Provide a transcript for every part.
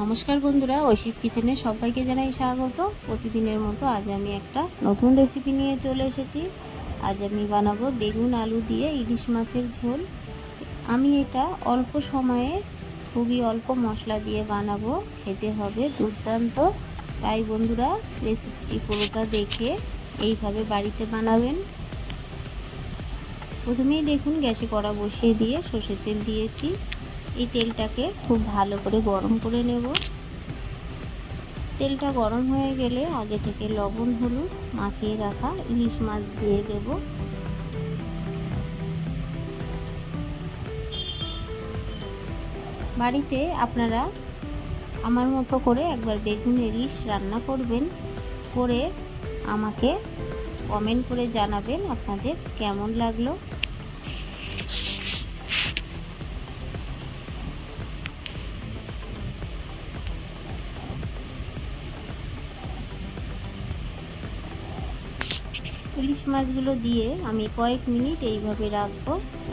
নমস্কার বন্ধুরা, ঐশীস কিচেনে সবাইকে জানাই স্বাগত। প্রতিদিনের মতো আজ আমি একটা নতুন রেসিপি নিয়ে চলে এসেছি। আজ আমি বানাবো বেগুন আলু দিয়ে ইলিশ মাছের ঝোল। আমি এটা অল্প সময়ে খুবই অল্প মশলা দিয়ে বানাবো, খেতে হবে দুর্দান্ত। তাই বন্ধুরা, রেসিপিটি পুরোটা দেখে এইভাবে বাড়িতে বানাবেন। প্রথমেই দেখুন, গ্যাসে কড়া বসিয়ে দিয়ে সর্ষের তেল দিয়েছি। এই তেলটাকে খুব ভালো করে গরম করে নেব। তেলটা গরম হয়ে গেলে আগে থেকে লবণ হলুদ মাখিয়ে রাখা ইলিশ মাছ দিয়ে দেব। বাড়িতে আপনারা আমার মতো করে একবার বেগুন ইলিশ রান্না করবেন, করে আমাকে কমেন্ট করে জানাবেন আপনাদের কেমন লাগলো। ইলিশ মাছগুলো দিয়ে আমি কয়েক মিনিট এইভাবে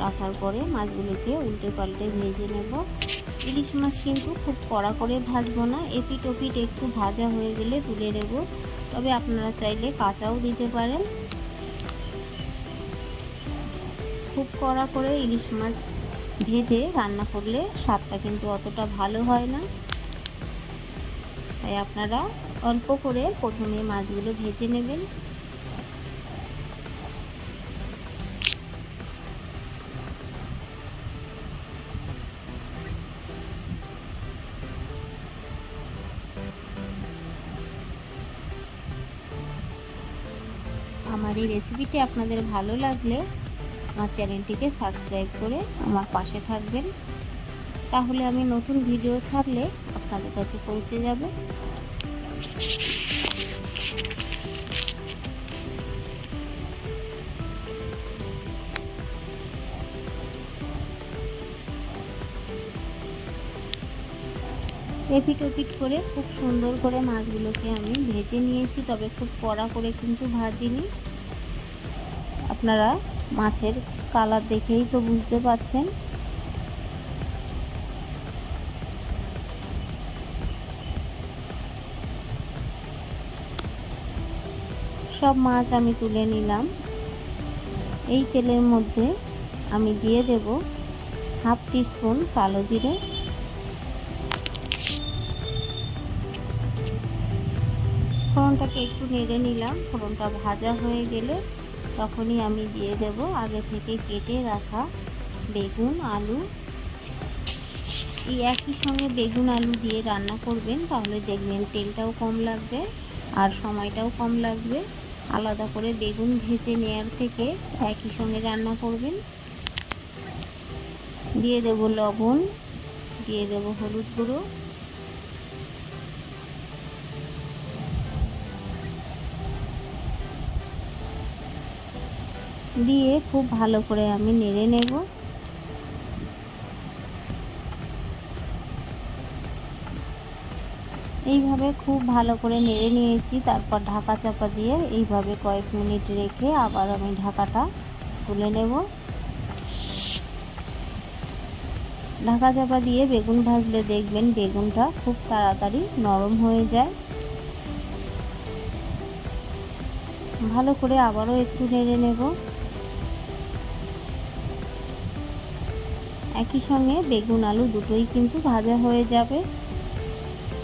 রাখার পরে মাছগুলোকে উল্টে পাল্টে ভেজে নেব। ইলিশ মাছ কিন্তু খুব কড়া করে ভাজবো না, এপিট ওপিট একটু ভাজা হয়ে গেলে তুলে নেব। তবে আপনারা চাইলে কাঁচাও দিতে পারেন। খুব কড়া করে ইলিশ মাছ ভেজে রান্না করলে স্বাদটা কিন্তু অতটা ভালো হয় না। তাই আপনারা অল্প করে প্রথমে মাছগুলো ভেজে নেবেন। আমার এই রেসিপিটি আপনাদের ভালো লাগলে আমার চ্যানেলটিকে সাবস্ক্রাইব করে আমার পাশে থাকবেন, তাহলে আমি নতুন ভিডিও ছাড়লে আপনাদের কাছে পৌঁছে যাবে। এপিট ওপিট করে খুব সুন্দর করে মাছগুলোকে আমি ভেজে নিয়েছি, তবে খুব কড়া করে কিন্তু ভাজিনি। আপনারা মাছের কালার দেখেই তো বুঝতে পারছেন। সব মাছ আমি তুলে নিলাম। এই তেলের মধ্যে আমি দিয়ে দেব হাফ টিস্পুন কালো জিরে, ফোড়নটাকে একটু নেড়ে নিলাম। ফোড়নটা ভাজা হয়ে গেলে তখনই আমি দিয়ে দেব আগে থেকে কেটে রাখা বেগুন আলু। এই একই সঙ্গে বেগুন আলু দিয়ে রান্না করবেন, তাহলে দেখবেন তেলটাও কম লাগবে আর সময়টাও কম লাগবে। আলাদা করে বেগুন ভেজে নেওয়ার থেকে একই সঙ্গে রান্না করবেন। দিয়ে দেব লবণ, দিয়ে দেব হলুদ গুঁড়ো, দিয়ে খুব ভালো করে আমি নেড়ে নেব। এইভাবে খুব ভালো করে নেড়ে নিয়েছি। তারপর ঢাকা চাপা দিয়ে এইভাবে কয়েক মিনিট রেখে আবার আমি ঢাকাটা তুলে নেব। ঢাকা চাপা দিয়ে বেগুন ভাজলে দেখবেন বেগুনটা খুব তাড়াতাড়ি নরম হয়ে যায়। ভালো করে আবারও একটু নেড়ে নেব। একই সঙ্গে বেগুন আলু দুটোই কিন্তু ভাজা হয়ে যাবে।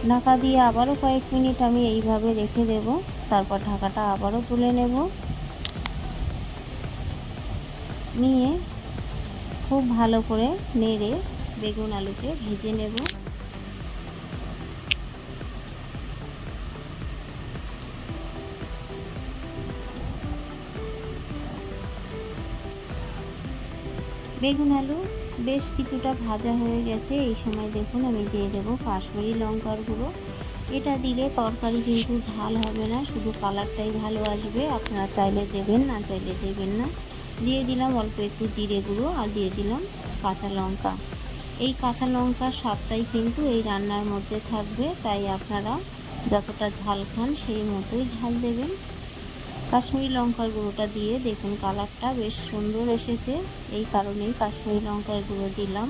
ঢাকা দিয়ে আবারও কয়েক মিনিট আমি এইভাবে রেখে দেব। তারপর ঢাকাটা আবারও তুলে নেব। নিয়ে খুব ভালো করে নেড়ে বেগুন আলুকে ভেজে নেব। বেগুন আলু বেশ কিছুটা ভাজা হয়ে গেছে। এই সময় দেখুন আমি দিয়ে দেব কাশ্মীরি লঙ্কার গুঁড়ো। এটা দিলে তরকারি কিন্তু ঝাল হবে না, শুধু কালারটাই ভালো আসবে। আপনারা চাইলে দেবেন, না চাইলে দেবেন না। দিয়ে দিলাম অল্প একটু জিরে গুঁড়ো আর দিয়ে দিলাম কাঁচা লঙ্কা। এই কাঁচা লঙ্কার স্বাদটাই কিন্তু এই রান্নার মধ্যে থাকবে, তাই আপনারা যতটা ঝাল খান সেই মতোই ঝাল দেবেন। কাশ্মীরি লঙ্কার গুঁড়োটা দিয়ে দেখুন কালারটা বেশ সুন্দর এসেছে, এই কারণেই কাশ্মীরি লঙ্কার গুঁড়ো দিলাম।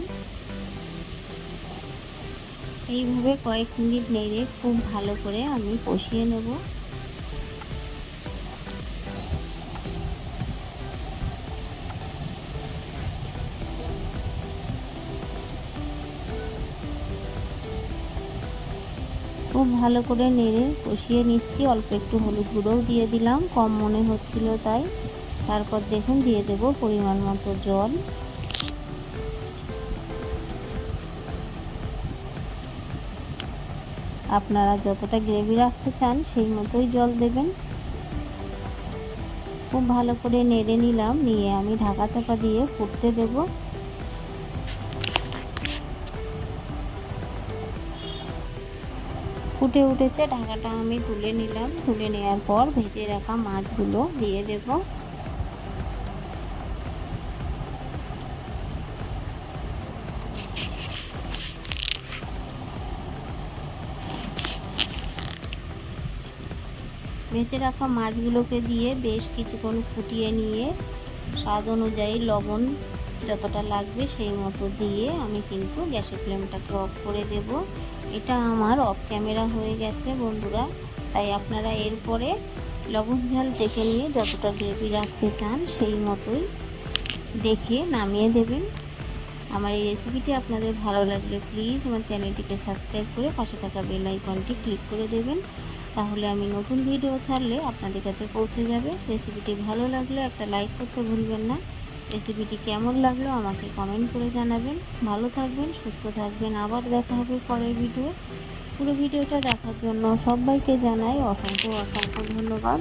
এইভাবে কয়েক মিনিট নেড়ে খুব ভালো করে আমি কষিয়ে নেব। খুব ভালো করে নেড়ে কষিয়ে নিচ্ছি। অল্প একটু হলুদ গুঁড়োও দিয়ে দিলাম, কম মনে হচ্ছিল তাই। তারপর দেখুন দিয়ে দেব পরিমাণ মতো জল। আপনারা যতটা গ্রেভি রাখতে চান সেই মতোই জল দেবেন। খুব ভালো করে নেড়ে নিলাম, নিয়ে আমি ঢাকা চাপা দিয়ে ফুটতে দেব। ফুটে উঠেছে, ঢাকাটা আমি তুলে নিলাম। তুলে নেওয়ার পর ভেজে রাখা মাছগুলো দিয়ে দেব। ভেজে রাখা মাছগুলোকে দিয়ে বেশ কিছুক্ষণ ফুটিয়ে নিয়ে স্বাদ অনুযায়ী লবণ যতটা লাগবে সেই মতো দিয়ে আমি কিন্তু গ্যাসের ফ্লেমটাকে অফ করে দেব। এটা আমার অফ ক্যামেরা হয়ে গেছে বন্ধুরা, তাই আপনারা এরপরে লবণ ঝাল দেখে নিয়ে যতটা গ্রেভি রাখতে চান সেই মতোই দেখে নামিয়ে দেবেন। আমার এই রেসিপিটি আপনাদের ভালো লাগলে প্লিজ আমার চ্যানেলটিকে সাবস্ক্রাইব করে পাশে থাকা বেল আইকনটি ক্লিক করে দেবেন, তাহলে আমি নতুন ভিডিও ছাড়লে আপনাদের কাছে পৌঁছে যাবে। রেসিপিটি ভালো লাগলে একটা লাইক করতে ভুলবেন না। রেসিপিটি কেমন লাগলো আমাকে কমেন্ট করে জানাবেন। ভালো থাকবেন, সুস্থ থাকবেন, আবার দেখা হবে পরের ভিডিও। পুরো ভিডিওটা দেখার জন্য সবাইকে জানাই অসংখ্য ধন্যবাদ।